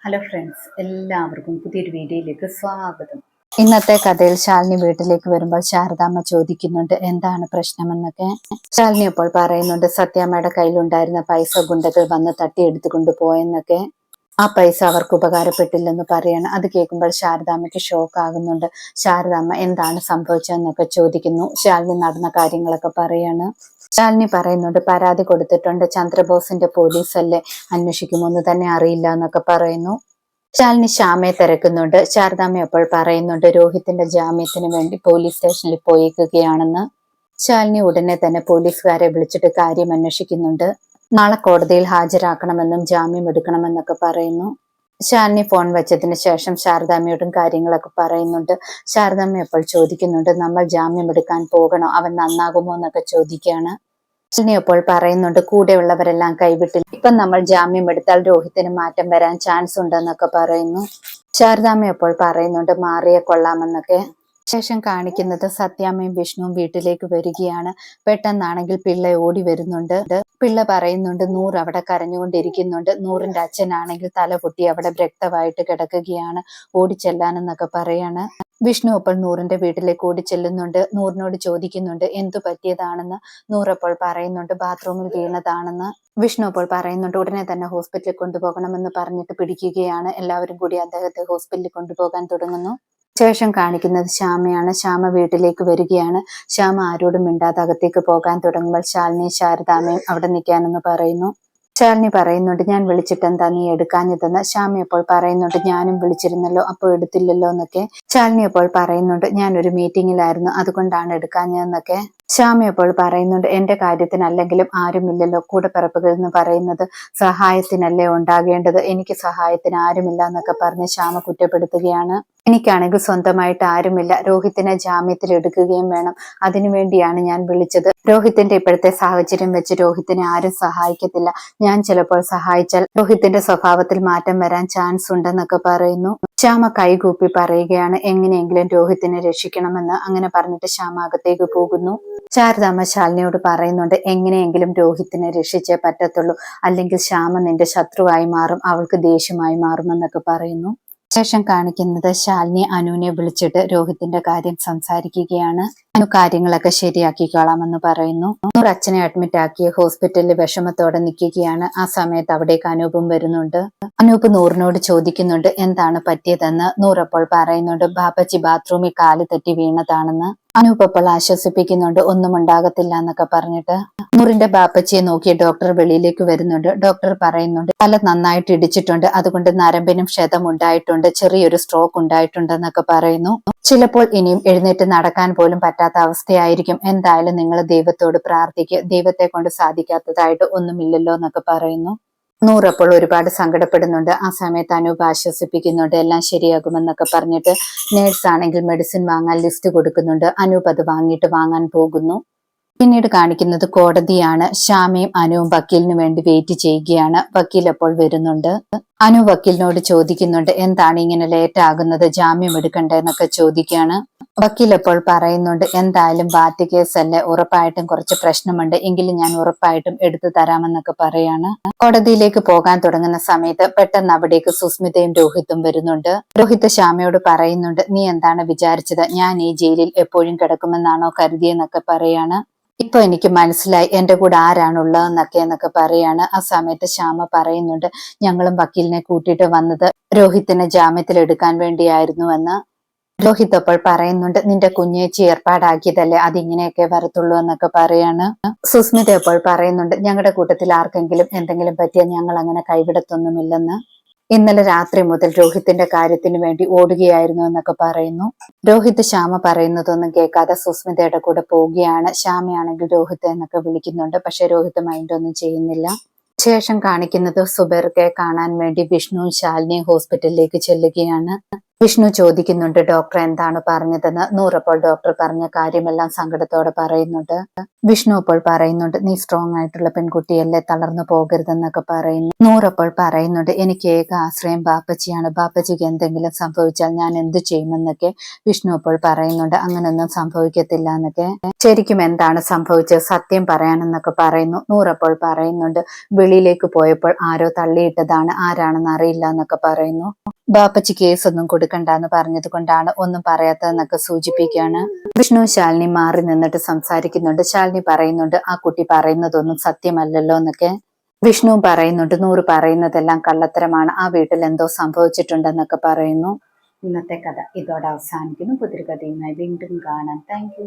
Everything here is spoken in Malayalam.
ഹലോ ഫ്രണ്ട്സ്, എല്ലാവർക്കും പുതിയൊരു വീഡിയോയിലേക്ക് സ്വാഗതം. ഇന്നത്തെ കഥയിൽ ശാലിനി വീട്ടിലേക്ക് വരുമ്പോൾ ശാരദാമ്മ ചോദിക്കുന്നുണ്ട് എന്താണ് പ്രശ്നമെന്നൊക്കെ. ശാലിനി അപ്പോൾ പറയുന്നുണ്ട് സത്യാമ്മയുടെ കയ്യിലുണ്ടായിരുന്ന പൈസ ഗുണ്ടകൾ വന്ന് തട്ടിയെടുത്തുകൊണ്ട് പോയെന്നൊക്കെ. ആ പൈസ അവർക്ക് ഉപകാരപ്പെട്ടില്ലെന്ന് പറയാണ്. അത് കേൾക്കുമ്പോൾ ശാരദാമ്മയ്ക്ക് ഷോക്ക് ആകുന്നുണ്ട്. ശാരദാമ്മ എന്താണ് സംഭവിച്ചതെന്നൊക്കെ ചോദിക്കുന്നു. ശാലിനി നടന്ന കാര്യങ്ങളൊക്കെ പറയാണ്. ശാലിനി പറയുന്നുണ്ട് പരാതി കൊടുത്തിട്ടുണ്ട്, ചന്ദ്രബോസിന്റെ പോലീസല്ലേ, അന്വേഷിക്കുമോന്ന് തന്നെ അറിയില്ല എന്നൊക്കെ പറയുന്നു. ശാലിനി ശ്യാമയെ തിരക്കുന്നുണ്ട്. ശാരദാമ്മ അപ്പോൾ പറയുന്നുണ്ട് രോഹിത്തിന്റെ ജാമ്യത്തിന് വേണ്ടി പോലീസ് സ്റ്റേഷനിൽ പോയേക്കുകയാണെന്ന്. ശാലിനി ഉടനെ തന്നെ പോലീസുകാരെ വിളിച്ചിട്ട് കാര്യം അന്വേഷിക്കുന്നുണ്ട്. നാളെ കോടതിയിൽ ഹാജരാക്കണമെന്നും ജാമ്യം എടുക്കണമെന്നൊക്കെ പറയുന്നു. ശാലിനി ഫോൺ വെച്ചതിന് ശേഷം ശാരദാമ്മയോടും കാര്യങ്ങളൊക്കെ പറയുന്നുണ്ട്. ശാരദാമ്മ അപ്പോൾ ചോദിക്കുന്നുണ്ട് നമ്മൾ ജാമ്യം എടുക്കാൻ പോകണോ, അവൻ നന്നാകുമോ എന്നൊക്കെ ചോദിക്കുകയാണ്. ശാലിനി അപ്പോൾ പറയുന്നുണ്ട് കൂടെയുള്ളവരെല്ലാം കൈവിട്ടില്ല, ഇപ്പം നമ്മൾ ജാമ്യം എടുത്താൽ രോഹിത്തിന് മാറ്റം വരാൻ ചാൻസ് ഉണ്ടെന്നൊക്കെ പറയുന്നു. ശാരദാമ്മ അപ്പോൾ പറയുന്നുണ്ട് മാറിയ കൊള്ളാമെന്നൊക്കെ. ശേഷം കാണിക്കുന്നത് സത്യാമ്മയും വിഷ്ണുവും വീട്ടിലേക്ക് വരികയാണ്. പെട്ടെന്നാണെങ്കിൽ പിള്ള ഓടി വരുന്നുണ്ട്. പിള്ള പറയുന്നുണ്ട് നൂറ് അവിടെ കരഞ്ഞുകൊണ്ടിരിക്കുന്നുണ്ട്. നൂറിന്റെ അച്ഛനാണെങ്കിൽ തല പൊട്ടി അവിടെ രക്തമായിട്ട് കിടക്കുകയാണ്, ഓടിച്ചെല്ലാനെന്നൊക്കെ പറയാണ്. വിഷ്ണു അപ്പോൾ നൂറിന്റെ വീട്ടിലേക്ക് ഓടി ചെല്ലുന്നുണ്ട്. നൂറിനോട് ചോദിക്കുന്നുണ്ട് എന്തു പറ്റിയതാണെന്ന്. നൂറ് അപ്പോൾ പറയുന്നുണ്ട് ബാത്റൂമിൽ വീണതാണെന്ന്. വിഷ്ണു അപ്പോൾ പറയുന്നുണ്ട് ഉടനെ തന്നെ ഹോസ്പിറ്റലിൽ കൊണ്ടുപോകണമെന്ന് പറഞ്ഞിട്ട് പിടിക്കുകയാണ്. എല്ലാവരും കൂടി അദ്ദേഹത്തെ ഹോസ്പിറ്റലിൽ കൊണ്ടുപോകാൻ തുടങ്ങുന്നു. ശേഷം കാണിക്കുന്നത് ശ്യാമയാണ്. ശ്യാമ വീട്ടിലേക്ക് വരികയാണ്. ശ്യാമ ആരോടും മിണ്ടാതെ അകത്തേക്ക് പോകാൻ തുടങ്ങുമ്പോൾ ശാലിനിയും ശാരദാമ്മയും അവിടെ നിൽക്കാനെന്ന് പറയുന്നു. ശാലിനി പറയുന്നുണ്ട് ഞാൻ വിളിച്ചിട്ട് എന്താ നീ എടുക്കാഞ്ഞതെന്ന്. ശ്യാമ അപ്പോൾ പറയുന്നുണ്ട് ഞാനും വിളിച്ചിരുന്നല്ലോ, അപ്പോൾ എടുത്തില്ലല്ലോ എന്നൊക്കെ. ശാലിനി അപ്പോൾ പറയുന്നുണ്ട് ഞാൻ ഒരു മീറ്റിംഗിലായിരുന്നു, അതുകൊണ്ടാണ് എടുക്കാഞ്ഞതെന്നൊക്കെ. ശ്യാമ അപ്പോൾ പറയുന്നുണ്ട് എന്റെ കാര്യത്തിനല്ലെങ്കിലും ആരുമില്ലല്ലോ, കൂടെ പിറപ്പുകൾ എന്ന് പറയുന്നത് സഹായത്തിനല്ലേ ഉണ്ടാകേണ്ടത്, എനിക്ക് സഹായത്തിന് ആരുമില്ല എന്നൊക്കെ പറഞ്ഞ് ശ്യാമ കുറ്റപ്പെടുത്തുകയാണ്. എനിക്കാണെങ്കിൽ സ്വന്തമായിട്ട് ആരുമില്ല, രോഹിത്തിനെ ജാമ്യത്തിൽ എടുക്കുകയും വേണം, അതിനുവേണ്ടിയാണ് ഞാൻ വിളിച്ചത്. രോഹിത്തിന്റെ ഇപ്പോഴത്തെ സാഹചര്യം വെച്ച് രോഹിത്തിനെ ആരും സഹായിക്കത്തില്ല, ഞാൻ ചിലപ്പോൾ സഹായിച്ചാൽ രോഹിത്തിന്റെ സ്വഭാവത്തിൽ മാറ്റം വരാൻ ചാൻസ് ഉണ്ടെന്നൊക്കെ പറയുന്നു. ശ്യാമ കൈകൂപ്പി പറയുകയാണ് എങ്ങനെയെങ്കിലും രോഹിത്തിനെ രക്ഷിക്കണമെന്ന്. അങ്ങനെ പറഞ്ഞിട്ട് ശ്യാമ അകത്തേക്ക് പോകുന്നു. ശാരദാമ്മ ശാലിനിയോട് പറയുന്നുണ്ട് എങ്ങനെയെങ്കിലും രോഹിത്തിനെ രക്ഷിച്ചേ പറ്റത്തുള്ളൂ, അല്ലെങ്കിൽ ശ്യാമ നിന്റെ ശത്രുവായി മാറും, അവൾക്ക് ദേഷ്യമായി മാറുമെന്നൊക്കെ പറയുന്നു. ശേഷം കാണിക്കുന്നത് ശാലിനി അനുവിനെ വിളിച്ചിട്ട് രോഹിത്തിന്റെ കാര്യം സംസാരിക്കുകയാണ്. അനു കാര്യങ്ങളൊക്കെ ശരിയാക്കിക്കോളാമെന്ന് പറയുന്നു. നൂറ് അച്ഛനെ അഡ്മിറ്റ് ആക്കിയ ഹോസ്പിറ്റലിൽ വിഷമത്തോടെ നിൽക്കുകയാണ്. ആ സമയത്ത് അവിടേക്ക് അനൂപും വരുന്നുണ്ട്. അനൂപ് നൂറിനോട് ചോദിക്കുന്നുണ്ട് എന്താണ് പറ്റിയതെന്ന്. നൂറപ്പോൾ പറയുന്നുണ്ട് ബാപ്പച്ചി ബാത്റൂമിൽ കാല് തെറ്റി വീണതാണെന്ന്. അനൂപ് അപ്പോൾ ആശ്വസിപ്പിക്കുന്നുണ്ട് ഒന്നും ഉണ്ടാകത്തില്ല എന്നൊക്കെ പറഞ്ഞിട്ട്. നൂറിന്റെ ബാപ്പച്ചിയെ നോക്കി ഡോക്ടർ വെളിയിലേക്ക് വരുന്നുണ്ട്. ഡോക്ടർ പറയുന്നുണ്ട് തല നന്നായിട്ട് ഇടിച്ചിട്ടുണ്ട്, അതുകൊണ്ട് നരമ്പിനും ക്ഷതം ഉണ്ടായിട്ടുണ്ട്, ചെറിയൊരു സ്ട്രോക്ക് ഉണ്ടായിട്ടുണ്ടെന്നൊക്കെ പറയുന്നു. ചിലപ്പോൾ ഇനിയും എഴുന്നേറ്റ് നടക്കാൻ പോലും പറ്റാത്ത അവസ്ഥയായിരിക്കും, എന്തായാലും നിങ്ങൾ ദൈവത്തോട് പ്രാർത്ഥിക്കുക, ദൈവത്തെ കൊണ്ട് സാധിക്കാത്തതായിട്ട് ഒന്നുമില്ലല്ലോ എന്നൊക്കെ പറയുന്നു. നൂറപ്പോൾ ഒരുപാട് സങ്കടപ്പെടുന്നുണ്ട്. ആ സമയത്ത് അനൂപ് ആശ്വസിപ്പിക്കുന്നുണ്ട് എല്ലാം ശരിയാകുമെന്നൊക്കെ പറഞ്ഞിട്ട്. നേഴ്സ് ആണെങ്കിൽ മെഡിസിൻ വാങ്ങാൻ ലിസ്റ്റ് കൊടുക്കുന്നുണ്ട്. അനൂപ് അത് വാങ്ങാൻ പോകുന്നു. പിന്നീട് കാണിക്കുന്നത് കോടതിയാണ്. ശ്യാമയും അനുവും വക്കീലിന് വേണ്ടി വെയിറ്റ് ചെയ്യുകയാണ്. വക്കീൽ അപ്പോൾ വരുന്നുണ്ട്. അനു വക്കീലിനോട് ചോദിക്കുന്നുണ്ട് എന്താണ് ഇങ്ങനെ ലേറ്റ് ആകുന്നത്, ജാമ്യം എടുക്കണ്ടേ എന്നൊക്കെ ചോദിക്കുകയാണ്. വക്കീൽ അപ്പോൾ പറയുന്നുണ്ട് എന്തായാലും ബാറ്റ് കേസല്ലേ, ഉറപ്പായിട്ടും കുറച്ച് പ്രശ്നമുണ്ട്, എങ്കിലും ഞാൻ ഉറപ്പായിട്ടും എടുത്തു തരാമെന്നൊക്കെ പറയാണ്. കോടതിയിലേക്ക് പോകാൻ തുടങ്ങുന്ന സമയത്ത് പെട്ടെന്ന് അവിടേക്ക് സുസ്മിതയും രോഹിത്തും വരുന്നുണ്ട്. രോഹിത്ത് ശ്യാമയോട് പറയുന്നുണ്ട് നീ എന്താണ് വിചാരിച്ചത്, ഞാൻ ഈ ജയിലിൽ എപ്പോഴും കിടക്കുമെന്നാണോ കരുതിയെന്നൊക്കെ പറയാണ്. ഇപ്പൊ എനിക്ക് മനസ്സിലായി എന്റെ കൂടെ ആരാണുള്ളതെന്നൊക്കെ പറയാണ്. ആ സമയത്ത് ശ്യാമ പറയുന്നുണ്ട് ഞങ്ങളും വക്കീലിനെ കൂട്ടിയിട്ട് വന്നത് രോഹിത്തിനെ ജാമ്യത്തിൽ എടുക്കാൻ വേണ്ടിയായിരുന്നുവെന്ന്. രോഹിത് അപ്പോൾ പറയുന്നുണ്ട് നിന്റെ കുഞ്ഞേച്ചി ഏർപ്പാടാക്കിയതല്ലേ, അതിങ്ങനെയൊക്കെ വരത്തുള്ളൂ എന്നൊക്കെ പറയാണ്. സുസ്മിത അപ്പോൾ പറയുന്നുണ്ട് ഞങ്ങളുടെ കൂട്ടത്തിൽ ആർക്കെങ്കിലും എന്തെങ്കിലും പറ്റിയാൽ ഞങ്ങൾ അങ്ങനെ കൈവിടത്തൊന്നുമില്ലെന്ന്. ഇന്നലെ രാത്രി മുതൽ രോഹിത്തിന്റെ കാര്യത്തിന് വേണ്ടി ഓടുകയായിരുന്നു എന്നൊക്കെ പറയുന്നു. രോഹിത് ശ്യാമ പറയുന്നതൊന്നും കേൾക്കാതെ സുസ്മിതയുടെ കൂടെ പോവുകയാണ്. ശ്യാമയാണെങ്കിൽ രോഹിത് എന്നൊക്കെ വിളിക്കുന്നുണ്ട്, പക്ഷെ രോഹിത് മൈൻഡ് ഒന്നും ചെയ്യുന്നില്ല. ശേഷം കാണിക്കുന്നത് സുബൈർക്കയെ കാണാൻ വേണ്ടി വിഷ്ണുവും ശാലിനിയും ഹോസ്പിറ്റലിലേക്ക് ചെല്ലുകയാണ്. വിഷ്ണു ചോദിക്കുന്നുണ്ട് ഡോക്ടർ എന്താണ് പറഞ്ഞതെന്ന്. നൂറ് അപ്പോൾ ഡോക്ടർ പറഞ്ഞ കാര്യമെല്ലാം സങ്കടത്തോടെ പറയുന്നുണ്ട്. വിഷ്ണു അപ്പോൾ പറയുന്നുണ്ട് നീ സ്ട്രോങ് ആയിട്ടുള്ള പെൺകുട്ടിയല്ലേ, തളർന്നു പോകരുതെന്നൊക്കെ പറയുന്നു. നൂറ് അപ്പോൾ പറയുന്നുണ്ട് എനിക്ക് ഏക ആശ്രയം ബാപ്പച്ചിയാണ്, ബാപ്പച്ചിക്ക് എന്തെങ്കിലും സംഭവിച്ചാൽ ഞാൻ എന്തു ചെയ്യുമെന്നൊക്കെ വിഷ്ണു അപ്പോൾ പറയുന്നുണ്ട്. അങ്ങനൊന്നും സംഭവിക്കത്തില്ല എന്നൊക്കെ. ശരിക്കും എന്താണ് സംഭവിച്ചത്, സത്യം പറയാനെന്നൊക്കെ പറയുന്നു. നൂറപ്പോൾ പറയുന്നുണ്ട് വെളിയിലേക്ക് പോയപ്പോൾ ആരോ തള്ളിയിട്ടതാണ്, ആരാണെന്ന് അറിയില്ല എന്നൊക്കെ പറയുന്നു. ബാപ്പച്ചി കേസൊന്നും കൊടുക്കണ്ടെന്ന് പറഞ്ഞത് കൊണ്ടാണ് ഒന്നും പറയാത്തതെന്നൊക്കെ സൂചിപ്പിക്കുകയാണ്. വിഷ്ണു ശാലിനി മാറി നിന്നിട്ട് സംസാരിക്കുന്നുണ്ട്. ശാലിനി പറയുന്നുണ്ട് ആ കുട്ടി പറയുന്നതൊന്നും സത്യമല്ലല്ലോ എന്നൊക്കെ. വിഷ്ണു പറയുന്നുണ്ട് നൂറ് പറയുന്നതെല്ലാം കള്ളത്തരമാണ്, ആ വീട്ടിൽ എന്തോ സംഭവിച്ചിട്ടുണ്ടെന്നൊക്കെ പറയുന്നു. ഇന്നത്തെ കഥ ഇതോടെ അവസാനിക്കുന്നു. പുതിയൊരു കഥയുമായി വീണ്ടും കാണാം. Thank you.